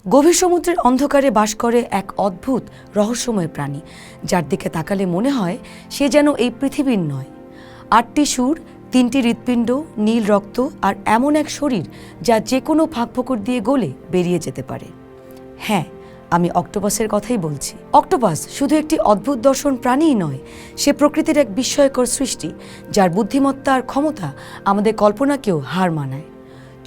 গভীর সমুদ্রের অন্ধকারে বাস করে এক অদ্ভুত রহস্যময় প্রাণী, যার দিকে তাকালে মনে হয় সে যেন এই পৃথিবীর নয়। ৮টি সুর, ৩টি হৃৎপিণ্ড, নীল রক্ত আর এমন এক শরীর যা যে কোনো ফাঁকফোকর দিয়ে গলে বেরিয়ে যেতে পারে। হ্যাঁ, আমি অক্টোপাসের কথাই বলছি। অক্টোপাস শুধু একটি অদ্ভুত দর্শন প্রাণীই নয়, সে প্রকৃতির এক বিস্ময়কর সৃষ্টি, যার বুদ্ধিমত্তা আর ক্ষমতা আমাদের কল্পনাকেও হার মানায়।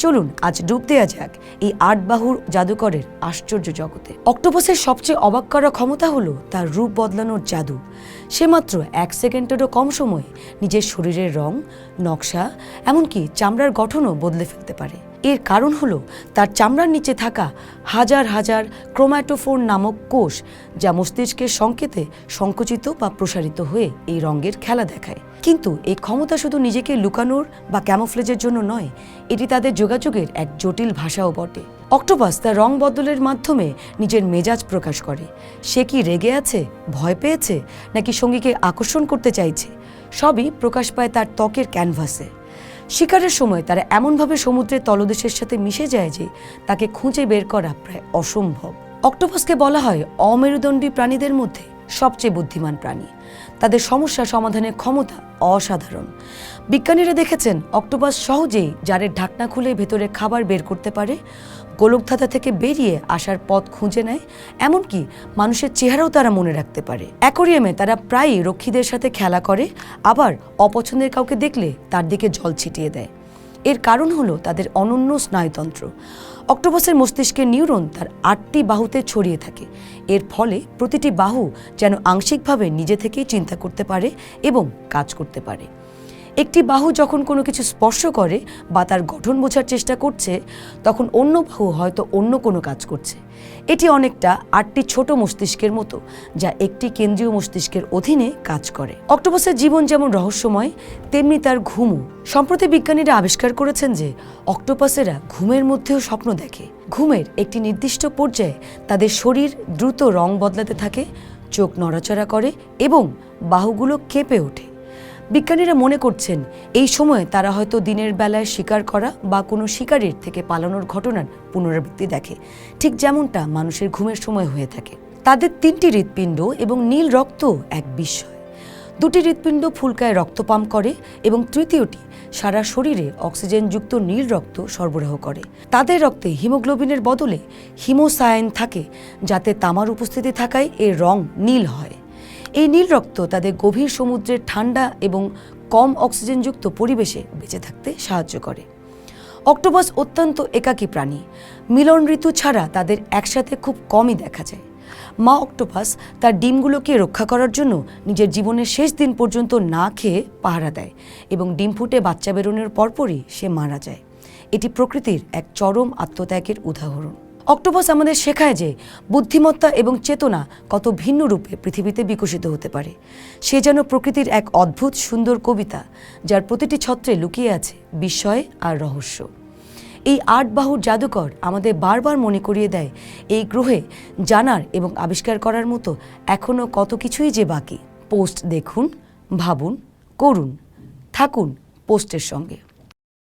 চলুন আজ ডুব দেয়া যাক এই ৮ বাহুর জাদুকরের আশ্চর্য জগতে। অক্টোপাসের সবচেয়ে অবাক করা ক্ষমতা হলো তার রূপ বদলানোর জাদু। সে মাত্র ১ সেকেন্ডেরও কম সময়ে নিজের শরীরের রং, নকশা, এমনকি চামড়ার গঠনও বদলে ফেলতে পারে। এর কারণ হলো তার চামড়ার নিচে থাকা হাজার হাজার ক্রোম্যাটোফোর নামক কোষ, যা মস্তিষ্কের সংকেতে সংকুচিত বা প্রসারিত হয়ে এই রঙের খেলা দেখায়। কিন্তু এই ক্ষমতা শুধু নিজেকে লুকানোর বা ক্যামোফ্লেজের জন্য নয়, এটি তাদের যোগাযোগের এক জটিল ভাষাও বটে। অক্টোপাস তার রং বদলের মাধ্যমে নিজের মেজাজ প্রকাশ করে। সে কি রেগে আছে, ভয় পেয়েছে, নাকি সঙ্গীকে আকর্ষণ করতে চাইছে, সবই প্রকাশ পায় তার ত্বকের ক্যানভাসে। শিকারের সময় তারা এমনভাবে সমুদ্রের তলদেশের সাথে মিশে যায় যে তাকে খুঁজে বের করা প্রায় অসম্ভব। অক্টোপাসকে বলা হয় অমেরুদণ্ডী প্রাণীদের মধ্যে সবচেয়ে বুদ্ধিমান প্রাণী। তাদের সমস্যা সমাধানের ক্ষমতা অসাধারণ। বিজ্ঞানীরা দেখেছেন অক্টোপাস সহজেই জারের ঢাকনা খুলে ভেতরে খাবার বের করতে পারে, গোলকধাঁধা থেকে বেরিয়ে আসার পথ খুঁজে নেয়, এমনকি মানুষের চেহারাও তারা মনে রাখতে পারে। অ্যাকোরিয়ামে তারা প্রায়ই রক্ষীদের সাথে খেলা করে, আবার অপছন্দের কাউকে দেখলে তার দিকে জল ছিটিয়ে দেয়। এর কারণ হলো তাদের অনন্য স্নায়ুতন্ত্র। অক্টোপাসের মস্তিষ্কের নিউরন তার ৮টি বাহুতে ছড়িয়ে থাকে। এর ফলে প্রতিটি বাহু যেন আংশিকভাবে নিজে থেকেই চিন্তা করতে পারে এবং কাজ করতে পারে। একটি বাহু যখন কোনো কিছু স্পর্শ করে বা তার গঠন বোঝার চেষ্টা করছে, তখন অন্য বাহু হয়তো অন্য কোনো কাজ করছে। এটি অনেকটা ৮টি ছোট মস্তিষ্কের মতো, যা একটি কেন্দ্রীয় মস্তিষ্কের অধীনে কাজ করে। অক্টোপাসের জীবন যেমন রহস্যময়, তেমনি তার ঘুমও। সম্প্রতি বিজ্ঞানীরা আবিষ্কার করেছেন যে অক্টোপাসেরা ঘুমের মধ্যেও স্বপ্ন দেখে। ঘুমের একটি নির্দিষ্ট পর্যায়ে তাদের শরীর দ্রুত রং বদলাতে থাকে, চোখ নড়াচড়া করে এবং বাহুগুলো কেঁপে ওঠে। বিজ্ঞানীরা মনে করছেন এই সময়ে তারা হয়তো দিনের বেলায় শিকার করা বা কোনো শিকারের থেকে পালানোর ঘটনার পুনরাবৃত্তি দেখে, ঠিক যেমনটা মানুষের ঘুমের সময় হয়ে থাকে। তাদের ৩টি হৃৎপিণ্ড এবং নীল রক্ত এক বিস্ময়। ২টি হৃৎপিণ্ড ফুলকায় রক্ত পাম্প করে এবং তৃতীয়টি সারা শরীরে অক্সিজেনযুক্ত নীল রক্ত সরবরাহ করে। তাদের রক্তে হিমোগ্লোবিনের বদলে হিমোসায়ান থাকে, যাতে তামার উপস্থিতি থাকায় এর রং নীল হয়। এই নীল রক্ত তাদের গভীর সমুদ্রের ঠান্ডা এবং কম অক্সিজেনযুক্ত পরিবেশে বেঁচে থাকতে সাহায্য করে। অক্টোপাস অত্যন্ত একাকী প্রাণী। মিলন ঋতু ছাড়া তাদের একসাথে খুব কমই দেখা যায়। মা অক্টোপাস তার ডিমগুলোকে রক্ষা করার জন্য নিজের জীবনের শেষ দিন পর্যন্ত না খেয়ে পাহারা দেয় এবং ডিম ফুটে বাচ্চা বেরোনোর পরপরই সে মারা যায়। এটি প্রকৃতির এক চরম আত্মত্যাগের উদাহরণ। অক্টোপাস আমাদের শেখায় যে বুদ্ধিমত্তা এবং চেতনা কত ভিন্ন রূপে পৃথিবীতে বিকশিত হতে পারে। সে যেন প্রকৃতির এক অদ্ভুত সুন্দর কবিতা, যার প্রতিটি ছত্রে লুকিয়ে আছে বিস্ময় আর রহস্য। এই ৮ বাহুর জাদুকর আমাদের বারবার মনে করিয়ে দেয় এই গ্রহে জানার এবং আবিষ্কার করার মতো এখনও কত কিছুই যে বাকি। পোস্ট দেখুন, ভাবুন, করুন, থাকুন পোস্টের সঙ্গে।